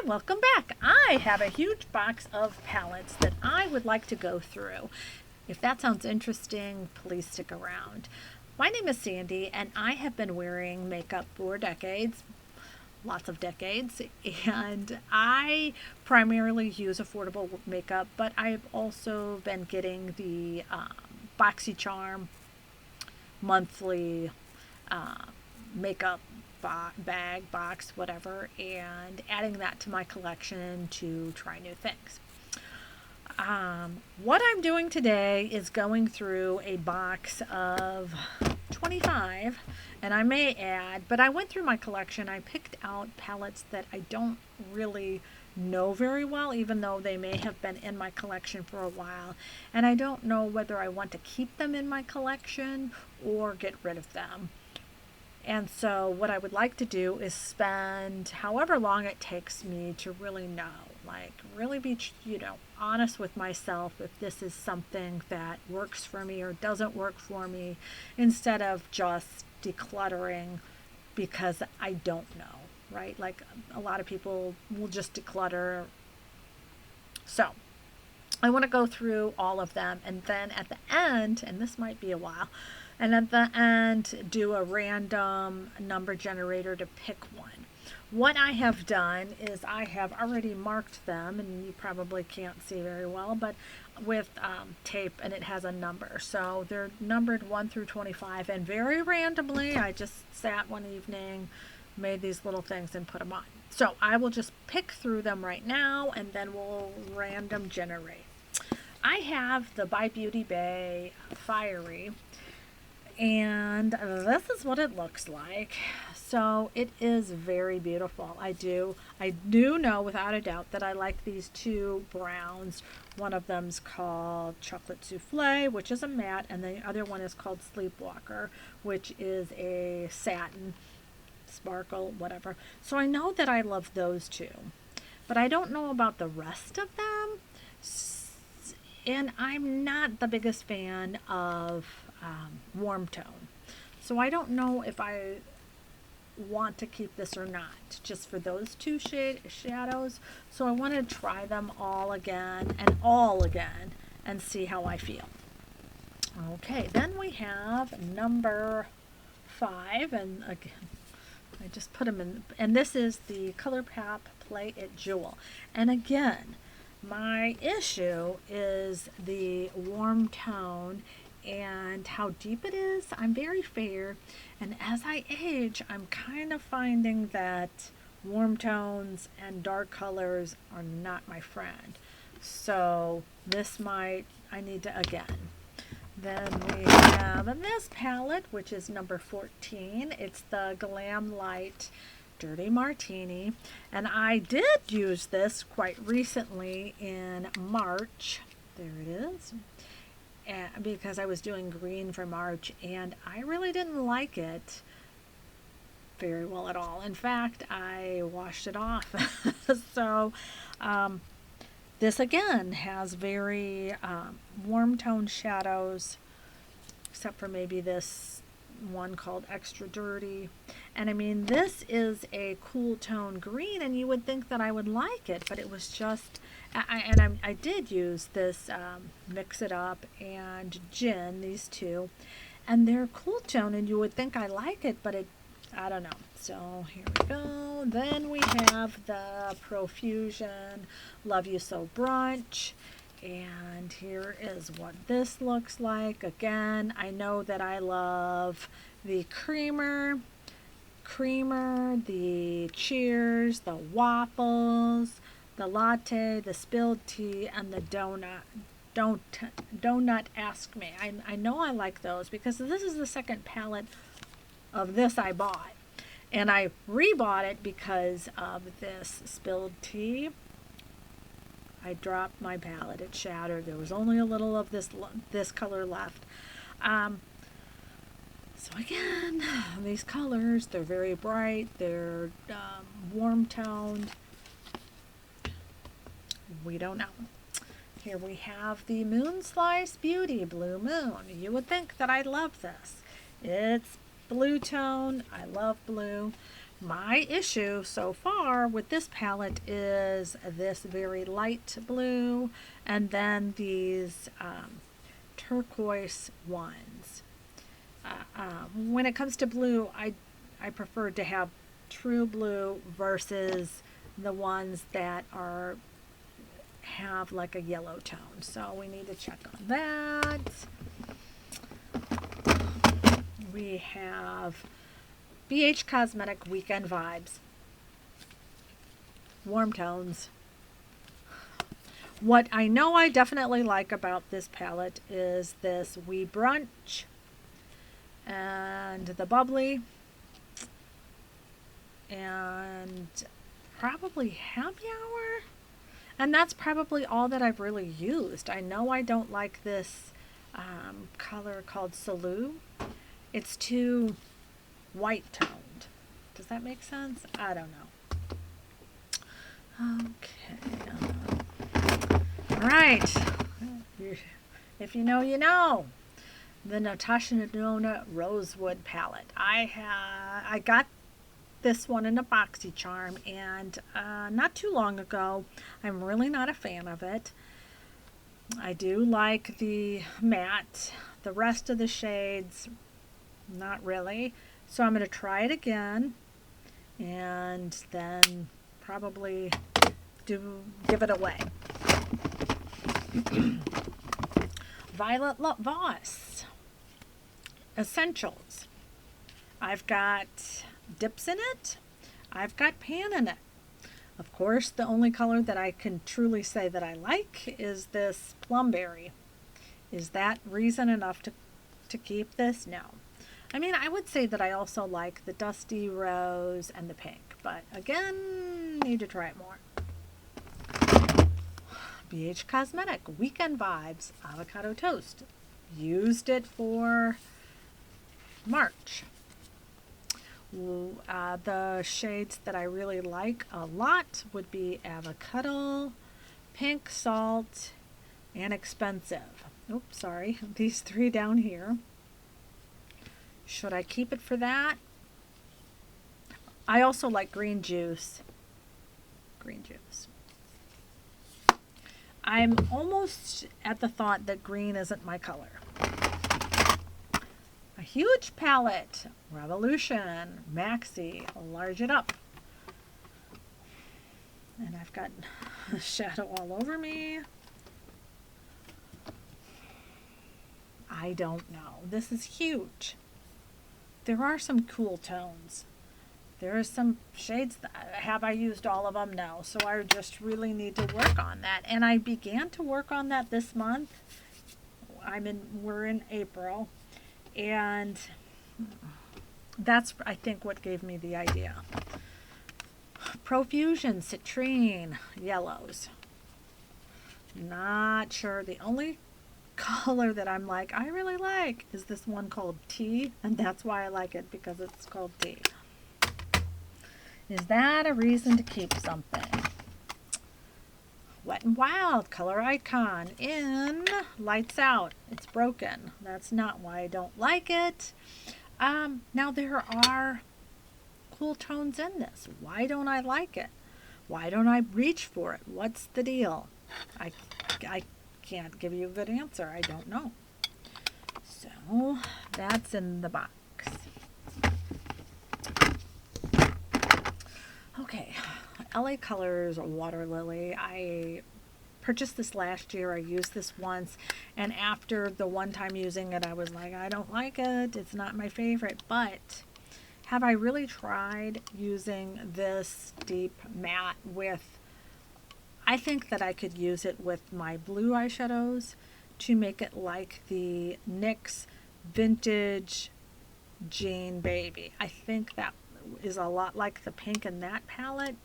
welcome back. I have a huge box of palettes that I would like to go through. If that sounds interesting, please stick around. My name is Sandy, and I have been wearing makeup for decades, lots of decades, and I primarily use affordable makeup, but I've also been getting the BoxyCharm monthly uh, makeup bag, box, whatever, and adding that to my collection to try new things. What I'm doing today is going through a box of 25, and I may add, but I went through my collection. I picked out palettes that I don't really know very well, even though they may have been in my collection for a while, and I don't know whether I want to keep them in my collection or get rid of them. And so, what I would like to do is spend however long it takes me to really know, like, really be, honest with myself if this is something that works for me or doesn't work for me, instead of just decluttering because I don't know, right? Like, a lot of people will just declutter. So, I want to go through all of them, and then at the end, and this might be a while, and at the end do a random number generator to pick one. What I have done is I have already marked them, and you probably can't see very well, but with tape, and it has a number. So they're numbered 1 through 25, and very randomly, I just sat one evening, made these little things, and put them on. So I will just pick through them right now, and then we'll random generate. I have the By Beauty Bay Fiery, and this is what it looks like. So it is very beautiful. I do know without a doubt that I like these two browns. One of them's called Chocolate Souffle, which is a matte, and the other one is called Sleepwalker, which is a satin, sparkle, whatever. So I know that I love those two, but I don't know about the rest of them. And I'm not the biggest fan of warm tone. So I don't know if I want to keep this or not, just for those two shadows. So I want to try them all again and see how I feel. Okay, then we have number 5, and again, I just put them in, and this is the ColourPop Play It Jewel. And again, my issue is the warm tone and how deep it is. I'm very fair, and as I age, I'm kind of finding that warm tones and dark colors are not my friend. So I need to again. Then we have this palette, which is number 14. It's the Glam Light Dirty Martini, and I did use this quite recently in March. There it is. Because I was doing green for March, and I really didn't like it very well at all. In fact, I washed it off. So this again has very warm tone shadows, except for maybe this one called Extra Dirty. And I mean, this is a cool tone green, and you would think that I would like it, but it was just, I did use this Mix It Up and Gin, these two, and they're cool tone, and you would think I like it, but I don't know. So here we go. Then we have the Profusion Love You So Brunch. And here is what this looks like. Again, I know that I love the creamer, the cheers, the waffles, the latte, the spilled tea, and the donut. Donut Ask Me. I know I like those because this is the second palette of this I bought. And I rebought it because of this spilled tea. I dropped my palette. It shattered. There was only a little of this color left. So again, these colors, they're very bright. They're warm toned. We don't know. Here we have the Moon Slice Beauty Blue Moon. You would think that I love this. It's blue tone. I love blue. My issue so far with this palette is this very light blue and then these turquoise ones. When it comes to blue, I prefer to have true blue versus the ones that have like a yellow tone. So we need to check on that. We have BH Cosmetic Weekend Vibes. Warm tones. What I know I definitely like about this palette is this We Brunch and the Bubbly and probably Happy Hour. And that's probably all that I've really used. I know I don't like this color called Salou. It's too white toned. Does that make sense? I don't know. Okay. All right. If you know, you know. The Natasha Denona Rosewood palette. I got this one in a BoxyCharm, and not too long ago. I'm really not a fan of it. I do like the matte. The rest of the shades, not really. So I'm going to try it again and then probably give it away. Violet Voss Essentials. I've got dips in it. I've got pan in it. Of course, the only color that I can truly say that I like is this Plumberry. Is that reason enough to keep this? No. I mean, I would say that I also like the Dusty Rose and the pink, but again, need to try it more. BH Cosmetic Weekend Vibes Avocado Toast. Used it for March. The shades that I really like a lot would be Avocado, Pink Salt, and Expensive. Oops, sorry. These three down here. Should I keep it for that? I also like Green Juice. Green Juice. I'm almost at the thought that green isn't my color. A huge palette. Revolution. Maxi. Large it up. And I've got shadow all over me. I don't know. This is huge. There are some cool tones. There are some shades. Have I used all of them? No. So I just really need to work on that. And I began to work on that this month. We're in April. And that's, I think, what gave me the idea. Profusion Citrine Yellows. Not sure. The only color that I'm like, I really like, is this one called Tea. And that's why I like it, because it's called Tea. Is that a reason to keep something? Wet n Wild Color Icon in Lights Out. It's broken. That's not why I don't like it. Now there are cool tones in this. Why don't I like it? Why don't I reach for it? What's the deal? I can't give you a good answer. I don't know. So that's in the box. Okay, LA Colors Water Lily. I purchased this last year. I used this once, and after the one time using it, I was like, I don't like it. It's not my favorite. But have I really tried using this deep matte with, I think that I could use it with my blue eyeshadows to make it like the NYX Vintage Jean Baby. I think that is a lot like the pink in that palette.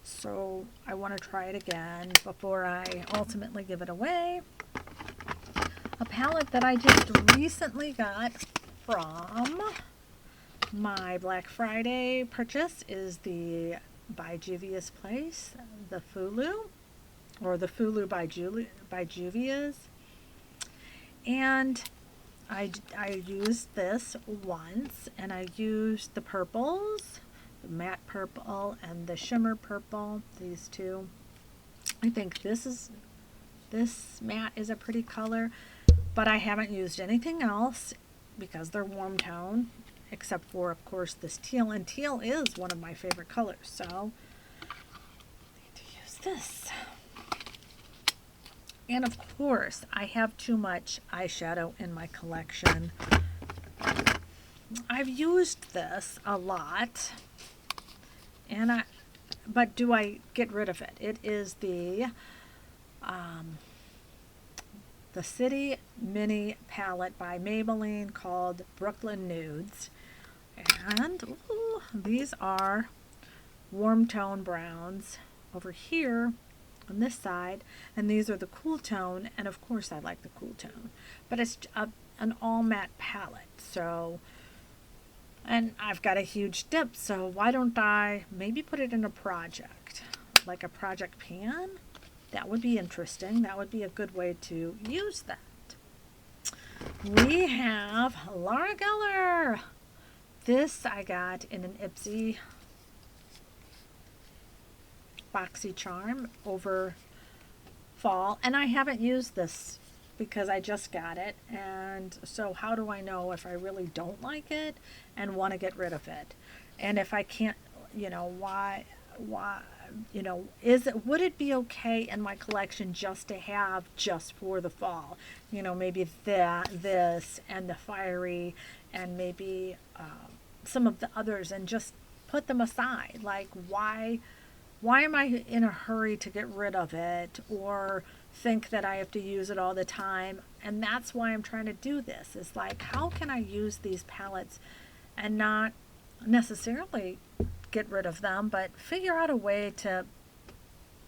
So I want to try it again before I ultimately give it away. A palette that I just recently got from my Black Friday purchase is the by Juvia's Place, the Fulu, or the Fulu by Juvia's. And I used this once, and I used the purples, the matte purple and the shimmer purple, these two. I think this matte is a pretty color, but I haven't used anything else because they're warm tone, except for, of course, this teal, and teal is one of my favorite colors, so I need to use this. And of course, I have too much eyeshadow in my collection. I've used this a lot, and but do I get rid of it? It is the City Mini palette by Maybelline called Brooklyn Nudes. And ooh, these are warm tone browns over here on this side, and these are the cool tone, and of course I like the cool tone, but it's an all matte palette. So, and I've got a huge dip, so why don't I maybe put it in a project, like a project pan? That would be interesting. That would be a good way to use that. We have Laura Geller. This I got in an Ipsy BoxyCharm over fall, and I haven't used this because I just got it, and so how do I know if I really don't like it and want to get rid of it? And if I can't, why, would it be okay in my collection just to have just for the fall? Maybe this and the fiery, and maybe some of the others, and just put them aside. Like, why am I in a hurry to get rid of it, or think that I have to use it all the time? And that's why I'm trying to do this. Is like, how can I use these palettes and not necessarily get rid of them, but figure out a way to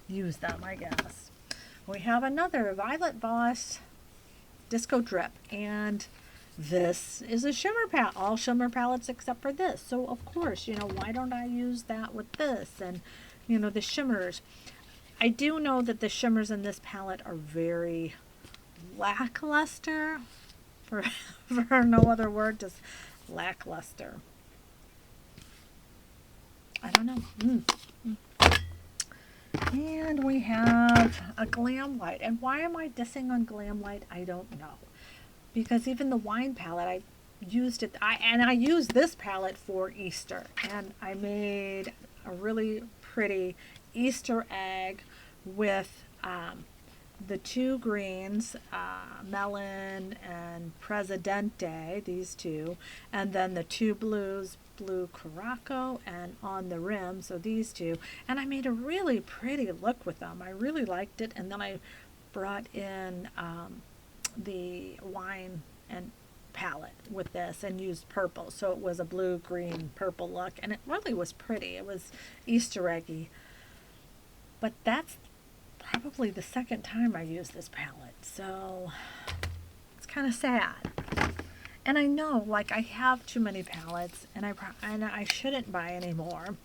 use them, I guess. We have another Violet Voss Disco Drip, and this is a shimmer palette, all shimmer palettes except for this. So of course, why don't I use that with this? And the shimmers. I do know that the shimmers in this palette are very lackluster, for no other word, just lackluster. I don't know. And we have a Glam Light. And why am I dissing on Glam Light? I don't know. Because even the wine palette, I used it. I used this palette for Easter. And I made a really pretty Easter egg with the two greens, Melon and Presidente, these two, and then the two blues, Blue Caraco, and on the rim, so these two. And I made a really pretty look with them. I really liked it. And then I brought in the wine and palette with this and used purple, so it was a blue, green, purple look, and it really was pretty. It was Easter eggy. But that's probably the second time I used this palette, so it's kind of sad. And I know, like, I have too many palettes, and I shouldn't buy any more.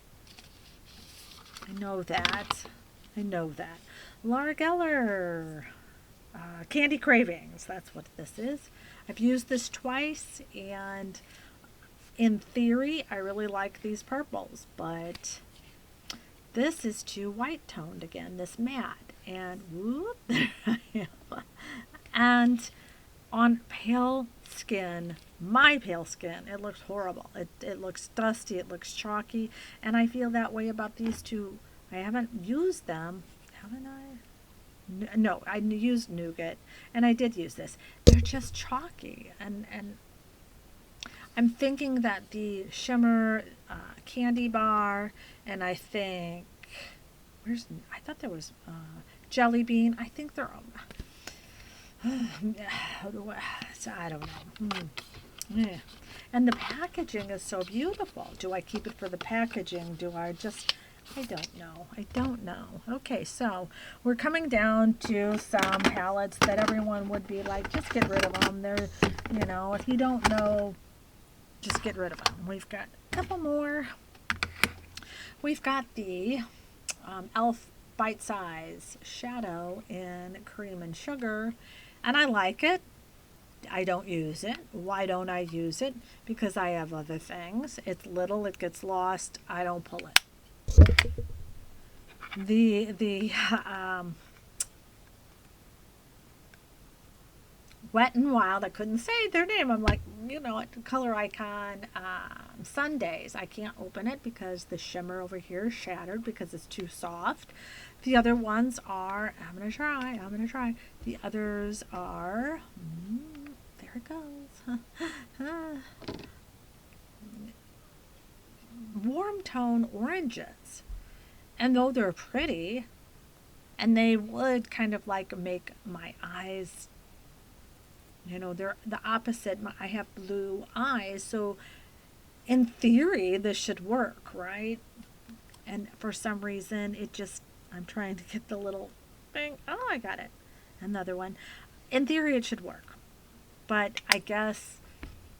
I know that. Laura Geller, Candy Cravings, that's what this is. I've used this twice, and in theory, I really like these purples, but this is too white toned again, this matte. And whoop, there I am. And on pale skin, my pale skin, it looks horrible. It looks dusty, it looks chalky, and I feel that way about these two. I haven't used them, haven't I? No, I used Nougat, and I did use this. They're just chalky, and I'm thinking that the shimmer candy bar, and I think, I thought there was Jelly Bean. I think they're I don't know. Yeah. And the packaging is so beautiful. Do I keep it for the packaging? Do I just, I don't know. Okay, so we're coming down to some palettes that everyone would be like, just get rid of them. They're, if you don't know, just get rid of them. We've got a couple more. We've got the e.l.f. Bite Size Shadow in Cream and Sugar, and I like it. I don't use it. Why don't I use it? Because I have other things. It's little, it gets lost, I don't pull it. The Wet and Wild, I couldn't say their name. I'm like, you know what, Color Icon Sundays. I can't open it because the shimmer over here is shattered because it's too soft. The other ones are, I'm going to try. The others are, there it goes. Warm tone oranges. And though they're pretty, and they would kind of like make my eyes, you know, they're the opposite. I have blue eyes, so in theory, this should work, right? And for some reason, it just, I'm trying to get the little thing. Oh, I got it. Another one. In theory, it should work. But I guess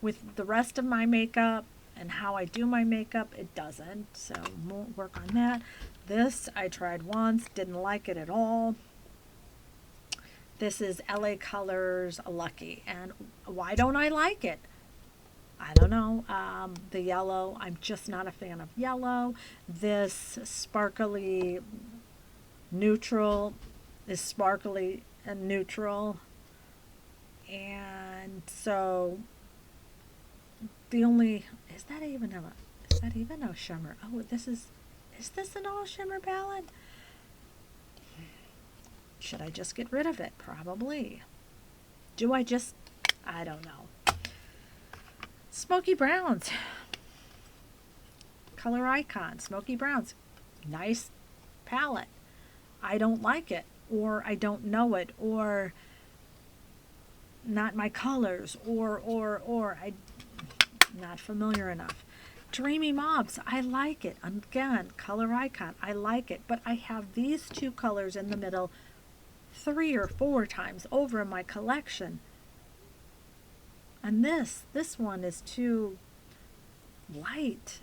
with the rest of my makeup and how I do my makeup, it doesn't. So won't work on that. This I tried once, didn't like it at all. This is LA Colors Lucky. And why don't I like it? I don't know. The yellow, I'm just not a fan of yellow. This sparkly neutral is sparkly and neutral. And so the only, is that even a shimmer? Oh, is this an all shimmer palette? Should I just get rid of it? Probably. I don't know. Smoky Browns. Color Icon. Smoky Browns. Nice palette. I don't like it, or I don't know it, or not my colors, or I'm not familiar enough. Dreamy Mauves, I like it. Again, Color Icon, I like it, but I have these two colors in the middle 3 or 4 times over in my collection. And this one is too light.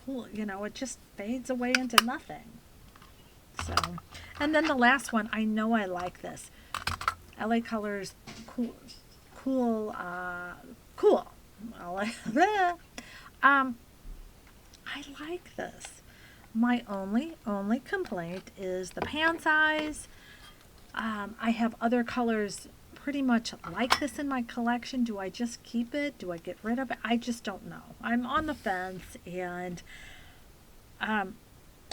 Cool, you know, it just fades away into nothing. So, and then the last one, I know I like this. LA Colors Cool. I like this. My only complaint is the pan size. I have other colors pretty much like this in my collection. Do I just keep it? Do I get rid of it? I just don't know. I'm on the fence, and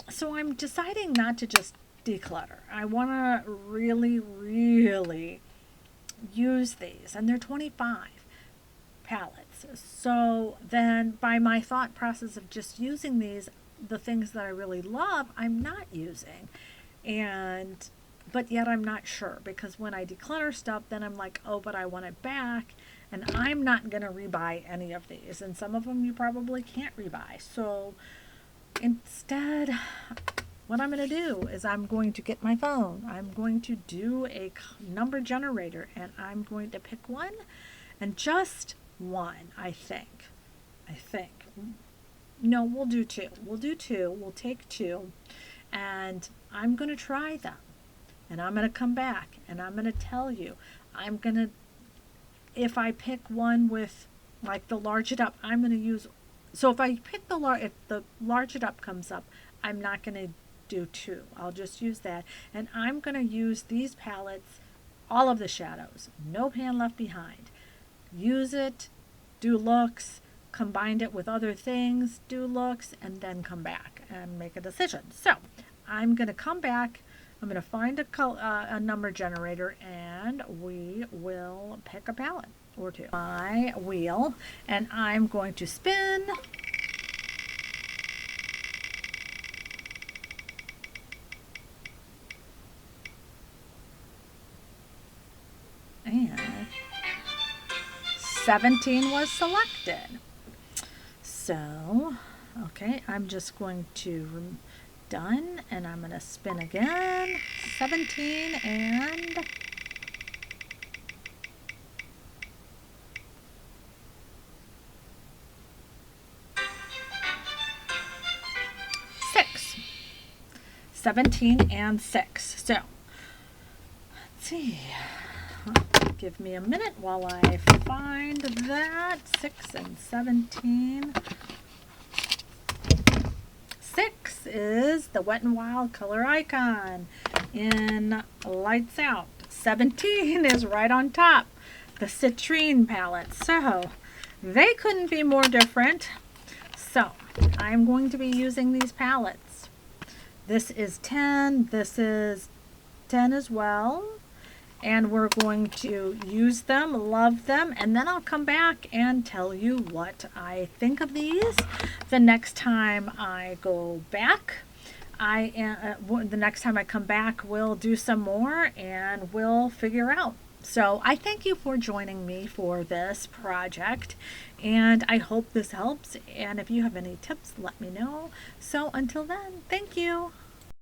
so I'm deciding not to just declutter. I want to really, really use these, and they're 25 palettes. So then by my thought process of just using these, the things that I really love, I'm not using. But yet I'm not sure, because when I declutter stuff, then I'm like, oh, but I want it back, and I'm not going to rebuy any of these. And some of them you probably can't rebuy. So instead, what I'm going to do is I'm going to get my phone. I'm going to do a number generator, and I'm going to pick one, and just one, I think. No, we'll do 2. We'll take 2, and I'm going to try them. And I'm going to come back, and I'm going to tell you. If I pick one with, like, the large it up, I'm going to use, so if I pick if the large it up comes up, I'm not going to do 2. I'll just use that. And I'm going to use these palettes, all of the shadows, no pan left behind. Use it, do looks, combine it with other things, do looks, and then come back and make a decision. So I'm going to come back. I'm going to find a number generator, and we will pick a palette or 2. My wheel, and I'm going to spin. And 17 was selected. So, okay, I'm just going to done, and I'm going to spin again. 17 and 6. 17 and 6. So let's see. Give me a minute while I find that. 6 and 17. 6 is the Wet n Wild color icon in Lights Out. 17 is right on top, the Citrine palette. So they couldn't be more different. So I'm going to be using these palettes. This is 10, this is 10 as well. And we're going to use them, love them, and then I'll come back and tell you what I think of these the next time I go back. The next time I come back, we'll do some more and we'll figure out. So I thank you for joining me for this project, and I hope this helps. And if you have any tips, let me know. So until then, thank you.